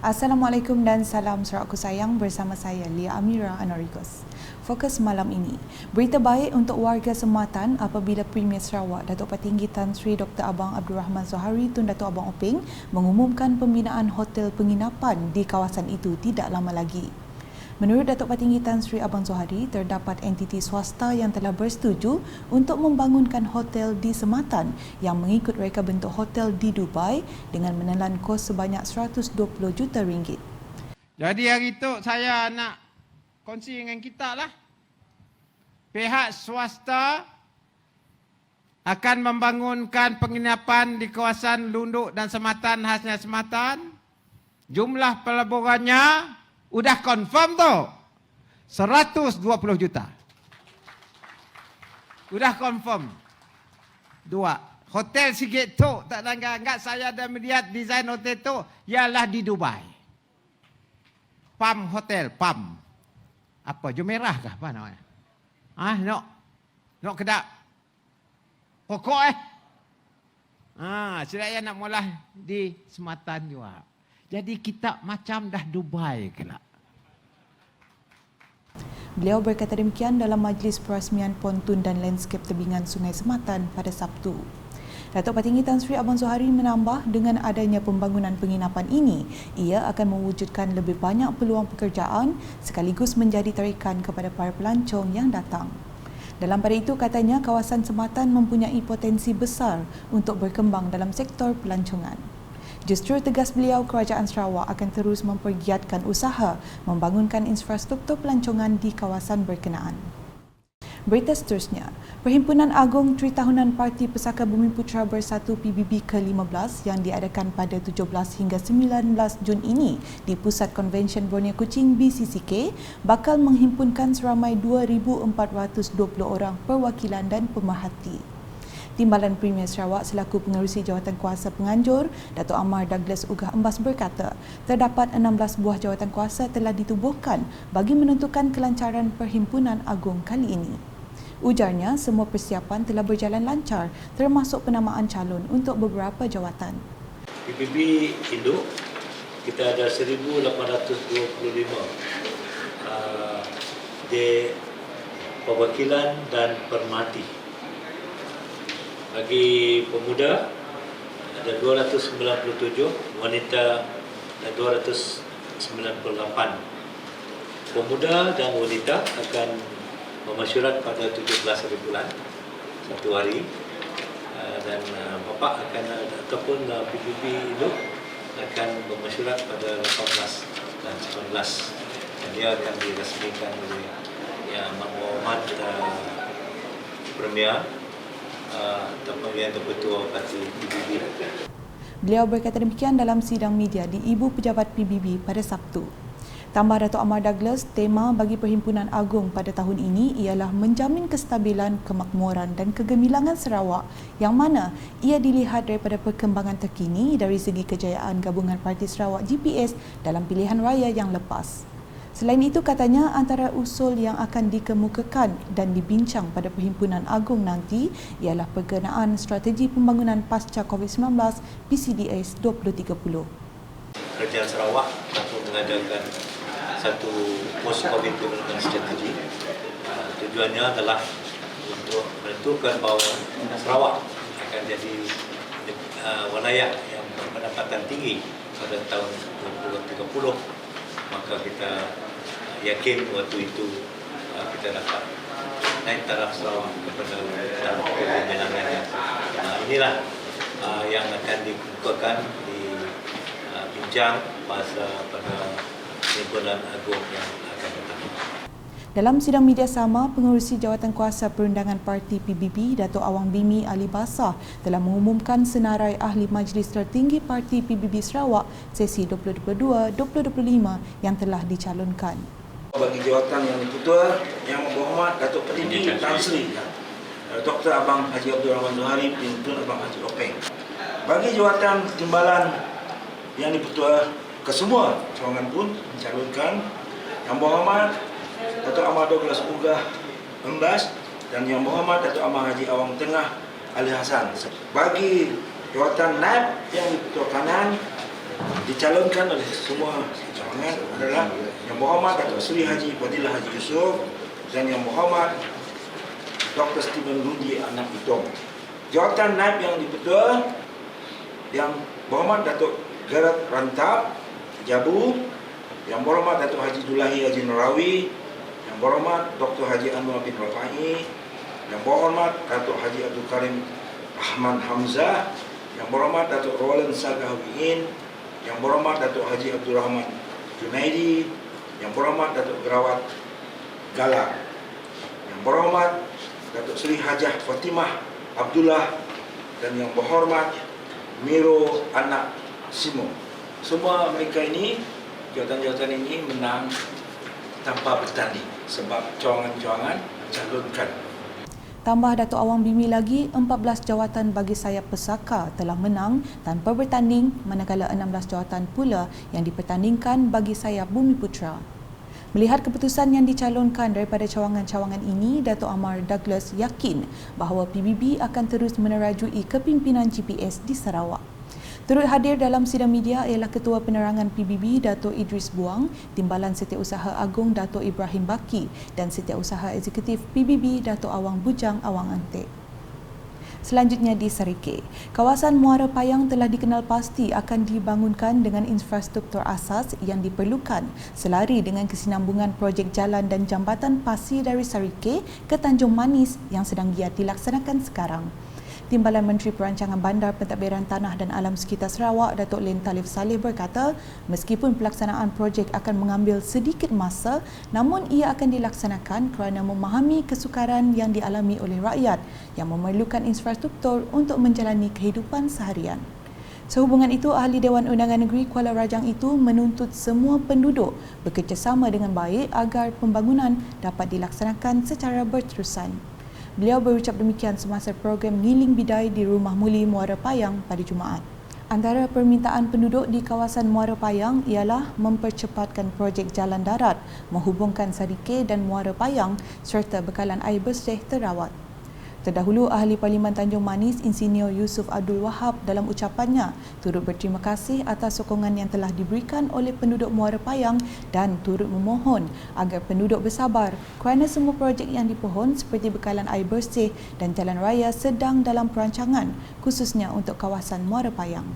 Assalamualaikum dan salam Sarawakku sayang, bersama saya Lia Amira Anarikos. Fokus malam ini, berita baik untuk warga Sematan apabila Premier Sarawak Datuk Petinggi Tan Sri Dr. Abang Abdul Rahman Zohari Tun Datuk Abang Openg mengumumkan pembinaan hotel penginapan di kawasan itu tidak lama lagi. Menurut Datuk Petinggi Tan Sri Abang Zohari, terdapat entiti swasta yang telah bersetuju untuk membangunkan hotel di Sematan yang mengikut reka bentuk hotel di Dubai dengan menelan kos sebanyak 120 juta ringgit. Jadi hari itu saya nak kongsi dengan kita lah. Pihak swasta akan membangunkan penginapan di kawasan Lunduk dan Sematan khasnya Sematan. Jumlah pelaburannya udah confirm tu 120 juta. Udah confirm. Dua. Hotel sikit tu tak langgar saya dah melihat desain hotel tu ialah di Dubai. Pam Hotel, Pam. Apa Jumerah kah apa namanya? Nok kedap. Pokok saya nak mula di Sematan juga. Jadi kita macam dah Dubai kelak. Beliau berkata demikian dalam majlis perasmian pontun dan lanskap tebingan Sungai Sematan pada Sabtu. Datuk Petinggi Tan Sri Abang Zohari menambah dengan adanya pembangunan penginapan ini, ia akan mewujudkan lebih banyak peluang pekerjaan sekaligus menjadi tarikan kepada para pelancong yang datang. Dalam pada itu katanya kawasan Sematan mempunyai potensi besar untuk berkembang dalam sektor pelancongan. Justru tegas beliau, Kerajaan Sarawak akan terus mempergiatkan usaha membangunkan infrastruktur pelancongan di kawasan berkenaan. Berita seterusnya, Perhimpunan Agung Tri Tahunan Parti Pesaka Bumiputera Bersatu PBB ke-15 yang diadakan pada 17 hingga 19 Jun ini di Pusat Konvensyen Borneo Kuching BCCK bakal menghimpunkan seramai 2,420 orang perwakilan dan pemerhati. Timbalan Premier Sarawak selaku Pengerusi Jawatankuasa Penganjur, Datuk Amar Douglas Ugah Embas berkata, terdapat 16 buah jawatankuasa telah ditubuhkan bagi menentukan kelancaran Perhimpunan Agung kali ini. Ujarnya, semua persiapan telah berjalan lancar termasuk penamaan calon untuk beberapa jawatan. PBB induk, kita ada 1,825 di perwakilan dan permati. Bagi pemuda ada 297, wanita ada 298. Pemuda dan wanita akan memasyurat pada 17 hari bulan, satu hari, dan bapa akan ataupun PBB itu akan memasyurat pada 18 dan 19. Dan dia akan dirasmikan oleh Yang Amat Premier ataupun yang ketua parti PBB. Beliau berkata demikian dalam sidang media di Ibu Pejabat PBB pada Sabtu. Tambah Datuk Amar Douglas, tema bagi Perhimpunan Agung pada tahun ini ialah menjamin kestabilan, kemakmuran dan kegemilangan Sarawak yang mana ia dilihat daripada perkembangan terkini dari segi kejayaan Gabungan Parti Sarawak GPS dalam pilihan raya yang lepas. Selain itu katanya antara usul yang akan dikemukakan dan dibincang pada Perhimpunan Agung nanti ialah berkenaan strategi pembangunan pasca COVID-19 PCDS 2030. Kerajaan Sarawak untuk mengadakan satu post-COVID development strategi. Tujuannya adalah untuk menentukan bahawa Sarawak akan jadi wilayah yang berpendapatan tinggi pada tahun 2030. Maka kita yakin waktu itu kita dapat naik taraf Sarawak kepada taraf kegemilangannya. Inilah yang akan dikemukakan dibincang pada Perhimpunan Agung yang akan datang. Dalam sidang media sama, Pengerusi Jawatankuasa Perundangan Parti PBB, Datuk Awang Bimi Ali Basah telah mengumumkan senarai Ahli Majlis Tertinggi Parti PBB Sarawak sesi 2022-2025 yang telah dicalonkan. Bagi jawatan yang diputua, Yang Berhormat Datuk Petinggi Tan Sri Dr. Abang Haji Abdul Rahman Zohari bin Tun Abang Haji Openg. Bagi jawatan timbalan yang diputua, kesemua cawangan pun mencalonkan Yang Berhormat Datuk Amar Douglas Ugah Embas dan Yang Berhormat Datuk Amar Haji Awang Tengah Ali Hassan. Bagi jawatan naib yang di ketua kanan, dicalonkan oleh semua cawangan adalah Yang Berhormat Datuk Seri Haji Fadilah Haji Yusof dan Yang Berhormat Dr. Stephen Rundi Anak Itong. Jawatan naib yang dipetua Yang Berhormat Datuk Gerard Rantap Jabu, Yang Berhormat Datuk Haji Dulahi Haji Nurawi, Yang Berhormat Dr. Haji Anwar bin Rafai, Yang Berhormat Datuk Haji Abdul Karim Ahmad Hamzah, Yang Berhormat Datuk Roland Sagawiin, Yang Berhormat Datuk Haji Abdul Rahman Junaidi, Yang Berhormat Datuk Gerawat Galak, Yang Berhormat Datuk Seri Hajah Fatimah Abdullah, dan Yang Berhormat Miro Anak Simo. Semua mereka ini, jawatan-jawatan ini menang tanpa bertanding sebab cawangan-cawangan calonkan. Tambah Datuk Awang Bimi lagi, 14 jawatan bagi sayap pesaka telah menang tanpa bertanding, manakala 16 jawatan pula yang dipertandingkan bagi sayap Bumiputra. Melihat keputusan yang dicalonkan daripada cawangan-cawangan ini, Datuk Amar Douglas yakin bahawa PBB akan terus menerajui kepimpinan GPS di Sarawak. Turut hadir dalam sidang media ialah Ketua Penerangan PBB Datuk Idris Buang, Timbalan Setiausaha Agung Datuk Ibrahim Baki dan Setiausaha Eksekutif PBB Datuk Awang Bujang Awang Antek. Selanjutnya di Serike, kawasan Muara Payang telah dikenal pasti akan dibangunkan dengan infrastruktur asas yang diperlukan selari dengan kesinambungan projek jalan dan jambatan pasi dari Serike ke Tanjung Manis yang sedang giat dilaksanakan sekarang. Timbalan Menteri Perancangan Bandar, Pentadbiran Tanah dan Alam Sekitar Sarawak, Datuk Lim Talif Saleh berkata, meskipun pelaksanaan projek akan mengambil sedikit masa, namun ia akan dilaksanakan kerana memahami kesukaran yang dialami oleh rakyat yang memerlukan infrastruktur untuk menjalani kehidupan seharian. Sehubungan itu, Ahli Dewan Undangan Negeri Kuala Rajang itu menuntut semua penduduk bekerjasama dengan baik agar pembangunan dapat dilaksanakan secara berterusan. Beliau berucap demikian semasa program Ngiling Bidai di Rumah Muli Muara Payang pada Jumaat. Antara permintaan penduduk di kawasan Muara Payang ialah mempercepatkan projek jalan darat menghubungkan Serike dan Muara Payang serta bekalan air bersih terawat. Terdahulu, Ahli Parlimen Tanjung Manis Insinyur Yusuf Abdul Wahab dalam ucapannya turut berterima kasih atas sokongan yang telah diberikan oleh penduduk Muara Payang dan turut memohon agar penduduk bersabar kerana semua projek yang dipohon seperti bekalan air bersih dan jalan raya sedang dalam perancangan, khususnya untuk kawasan Muara Payang.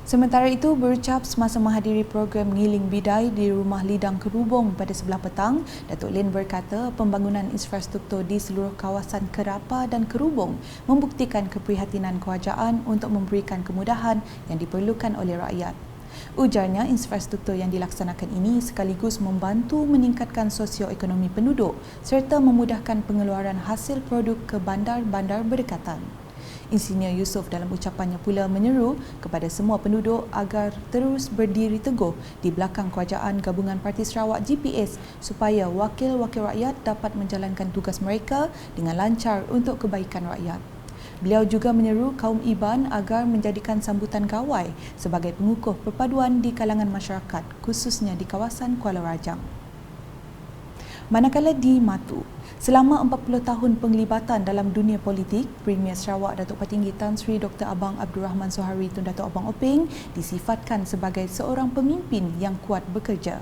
Sementara itu, berucap semasa menghadiri program Ngiling Bidai di Rumah Lidang Kerubung pada sebelah petang, Datuk Lin berkata pembangunan infrastruktur di seluruh kawasan Kerapa dan Kerubung membuktikan keprihatinan kerajaan untuk memberikan kemudahan yang diperlukan oleh rakyat. Ujarnya, infrastruktur yang dilaksanakan ini sekaligus membantu meningkatkan sosioekonomi penduduk serta memudahkan pengeluaran hasil produk ke bandar-bandar berdekatan. Insinyur Yusof dalam ucapannya pula menyeru kepada semua penduduk agar terus berdiri teguh di belakang kerajaan Gabungan Parti Sarawak GPS supaya wakil-wakil rakyat dapat menjalankan tugas mereka dengan lancar untuk kebaikan rakyat. Beliau juga menyeru kaum Iban agar menjadikan sambutan gawai sebagai pengukuh perpaduan di kalangan masyarakat, khususnya di kawasan Kuala Rajang. Manakala di Matu, selama 40 tahun penglibatan dalam dunia politik, Premier Sarawak Datuk Patinggi Tan Sri Dr. Abang Abdul Rahman Sohari Tun Datuk Abang Openg disifatkan sebagai seorang pemimpin yang kuat bekerja.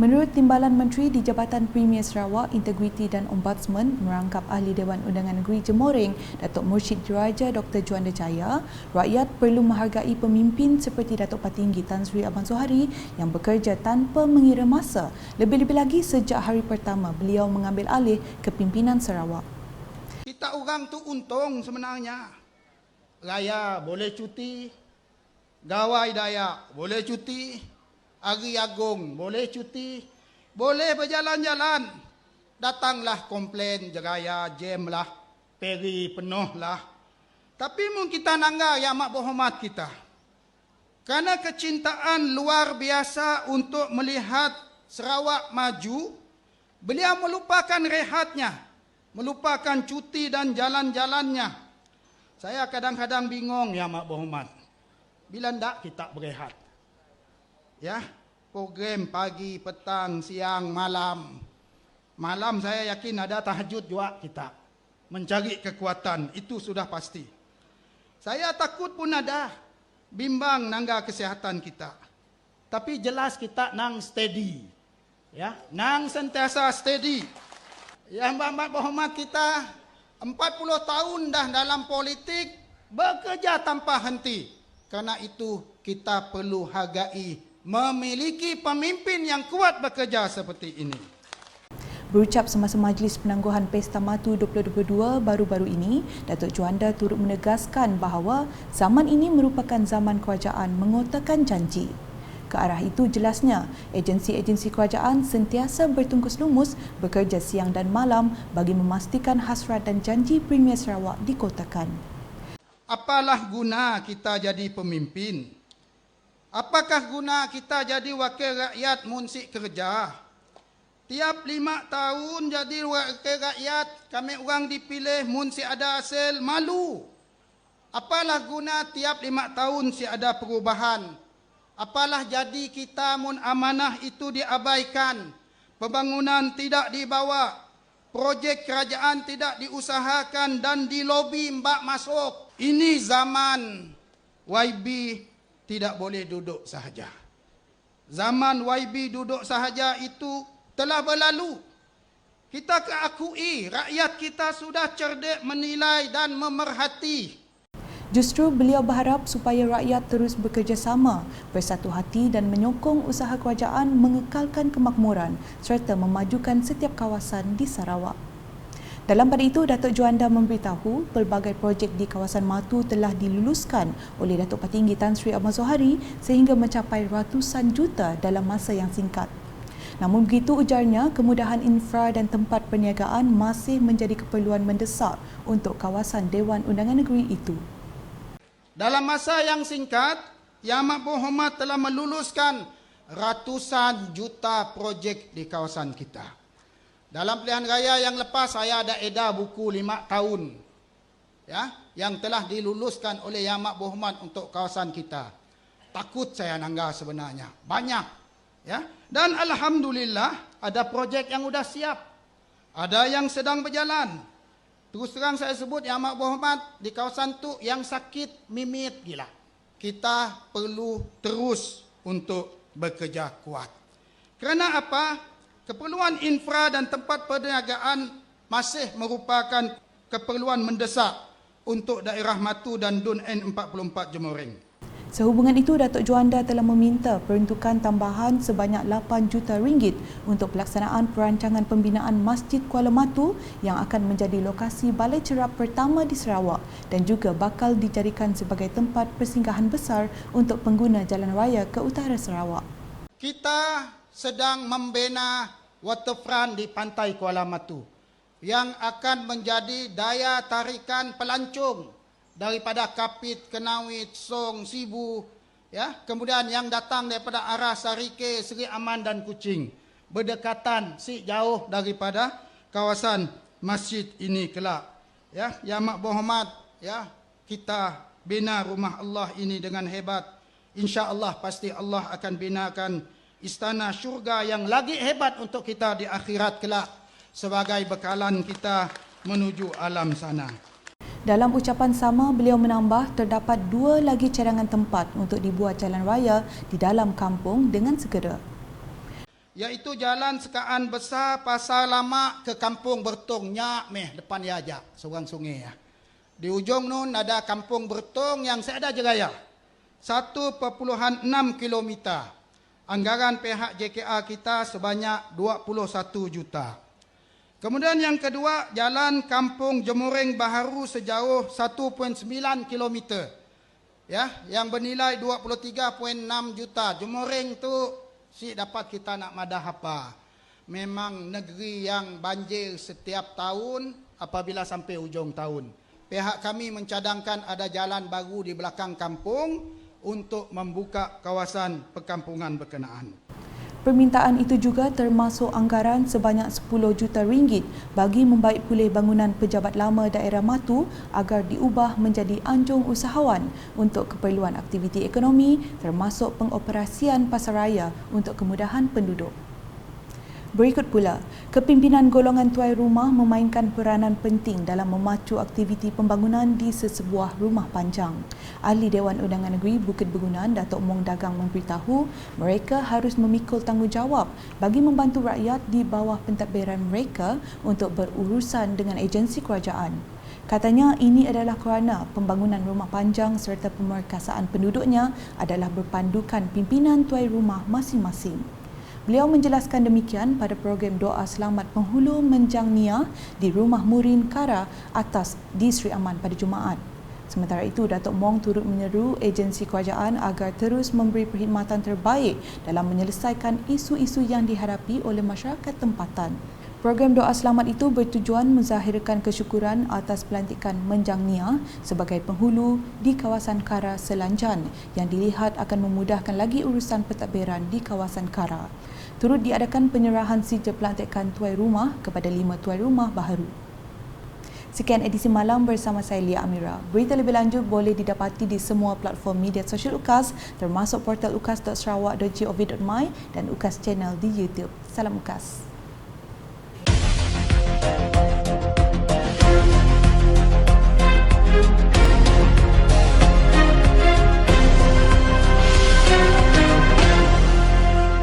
Menurut Timbalan Menteri di Jabatan Premier Sarawak, Integriti dan Ombudsman merangkap Ahli Dewan Undangan Negeri Jemoreng, Datuk Mursyid Diraja Dr. Juanda Jaya, rakyat perlu menghargai pemimpin seperti Datuk Patinggi Tan Sri Abang Sohari yang bekerja tanpa mengira masa, lebih-lebih lagi sejak hari pertama beliau mengambil alih kepimpinan Sarawak. Kita orang tu untung sebenarnya. Raya boleh cuti, Gawai Dayak boleh cuti, Hari Agung boleh cuti, boleh berjalan-jalan. Datanglah komplain jeraya, jam lah, peri penuh lah. Tapi mungkin kita nanggar yang amat berhormat kita. Kerana kecintaan luar biasa untuk melihat Sarawak maju, beliau melupakan rehatnya, melupakan cuti dan jalan-jalannya. Saya kadang-kadang bingung yang amat berhormat. Bila ndak kita berehat? Ya, program pagi, petang, siang, malam. Malam saya yakin ada tahajud juga kita. Mencari kekuatan, itu sudah pasti. Saya takut pun ada. bimbang nangga kesihatan kita. Tapi jelas kita nang steady. Ya, nang sentiasa steady. Yang Bapak berhormat, kita 40 tahun dah dalam politik bekerja tanpa henti. Karena itu kita perlu hargai memiliki pemimpin yang kuat bekerja seperti ini. Berucap semasa Majlis Penangguhan Pesta Matu 2022 baru-baru ini, Datuk Juanda turut menegaskan bahawa zaman ini merupakan zaman kerajaan mengotakan janji. Ke arah itu jelasnya, agensi-agensi kerajaan sentiasa bertungkus lumus bekerja siang dan malam bagi memastikan hasrat dan janji Premier Sarawak dikotakan. Apalah guna kita jadi pemimpin? Apakah guna kita jadi wakil rakyat munsik kerja? Tiap 5 tahun jadi wakil rakyat, kami orang dipilih munsik ada hasil, malu. Apalah guna tiap 5 tahun si ada perubahan? Apalah jadi kita mun amanah itu diabaikan, pembangunan tidak dibawa, projek kerajaan tidak diusahakan dan dilobi mbak masuk. Ini zaman YB tidak boleh duduk sahaja. Zaman YB duduk sahaja itu telah berlalu. Kita keakui rakyat kita sudah cerdik menilai dan memerhati. Justru beliau berharap supaya rakyat terus bekerjasama, bersatu hati dan menyokong usaha kerajaan mengekalkan kemakmuran serta memajukan setiap kawasan di Sarawak. Dalam pada itu, Datuk Juanda memberitahu pelbagai projek di kawasan Matu telah diluluskan oleh Datuk Patinggi Tan Sri Ahmad Zohari sehingga mencapai ratusan juta dalam masa yang singkat. Namun begitu, ujarnya, kemudahan infra dan tempat perniagaan masih menjadi keperluan mendesak untuk kawasan Dewan Undangan Negeri itu. Dalam masa yang singkat, Yang Amat Berhormat telah meluluskan ratusan juta projek di kawasan kita. Dalam pilihan raya yang lepas, saya ada edar buku 5 tahun ya, yang telah diluluskan oleh Yang Amat Berhormat untuk kawasan kita. Takut saya nangga sebenarnya. Banyak. Ya. Dan Alhamdulillah, ada projek yang sudah siap. Ada yang sedang berjalan. Terus terang saya sebut Yang Amat Berhormat, di kawasan tu yang sakit mimit gila. Kita perlu terus untuk bekerja kuat. Kerana apa? Keperluan infra dan tempat perniagaan masih merupakan keperluan mendesak untuk daerah Matu dan DUN N44 Jemoreng. Sehubungan itu, Datuk Juanda telah meminta peruntukan tambahan sebanyak 8 juta ringgit untuk pelaksanaan perancangan pembinaan Masjid Kuala Matu yang akan menjadi lokasi balai cerap pertama di Sarawak dan juga bakal dijadikan sebagai tempat persinggahan besar untuk pengguna jalan raya ke utara Sarawak. Kita sedang membina waterfront di pantai Kuala Matu yang akan menjadi daya tarikan pelancong daripada Kapit, Kenawit, Song, Sibu, ya, kemudian yang datang daripada arah Sarike, Seri Aman dan Kuching, berdekatan si jauh daripada kawasan masjid ini kelak. Ya, Yang Amat Berhormat, ya, kita bina rumah Allah ini dengan hebat. Insya-Allah pasti Allah akan binakan istana syurga yang lagi hebat untuk kita di akhirat kelak sebagai bekalan kita menuju alam sana. Dalam ucapan sama, beliau menambah terdapat 2 lagi cadangan tempat untuk dibuat jalan raya di dalam kampung dengan segera. Iaitu jalan sekaan besar Pasar Lama ke Kampung Bertung, Nyak Meh depan Yajak, seorang sungai ya. Di ujung nun ada Kampung Bertung yang seada jeraya. 1.6 kilometer. Anggaran pihak JKA kita sebanyak 21 juta. Kemudian yang kedua, jalan Kampung Jemoreng Baharu sejauh 1.9 kilometer. Ya, yang bernilai 23.6 juta. Jemoreng tu si dapat kita nak madah apa. Memang negeri yang banjir setiap tahun apabila sampai ujung tahun. Pihak kami mencadangkan ada jalan baru di belakang kampung untuk membuka kawasan perkampungan berkenaan. Permintaan itu juga termasuk anggaran sebanyak 10 juta ringgit bagi membaik pulih bangunan pejabat lama daerah Matu agar diubah menjadi anjung usahawan untuk keperluan aktiviti ekonomi termasuk pengoperasian pasaraya untuk kemudahan penduduk. Berikut pula, kepimpinan golongan tuai rumah memainkan peranan penting dalam memacu aktiviti pembangunan di sesebuah rumah panjang. Ahli Dewan Undangan Negeri Bukit Bergunan, Datuk Mong Dagang memberitahu mereka harus memikul tanggungjawab bagi membantu rakyat di bawah pentadbiran mereka untuk berurusan dengan agensi kerajaan. Katanya ini adalah kerana pembangunan rumah panjang serta pemerkasaan penduduknya adalah berpandukan pimpinan tuai rumah masing-masing. Beliau menjelaskan demikian pada program doa selamat penghulu Menjang Nia di Rumah Murin Kara Atas di Sri Aman pada Jumaat. Sementara itu, Datuk Mong turut menyeru agensi kerajaan agar terus memberi perkhidmatan terbaik dalam menyelesaikan isu-isu yang dihadapi oleh masyarakat tempatan. Program doa selamat itu bertujuan menzahirkan kesyukuran atas pelantikan Menjang Nia sebagai penghulu di kawasan Kara Selanjan yang dilihat akan memudahkan lagi urusan pentadbiran di kawasan Kara. Turut diadakan penyerahan sijil pelantikan tuai rumah kepada 5 tuai rumah baharu. Sekian edisi malam bersama saya Lia Amira. Berita lebih lanjut boleh didapati di semua platform media sosial UKAS termasuk portal ukas.sarawak.gov.my dan UKAS Channel di YouTube. Salam UKAS.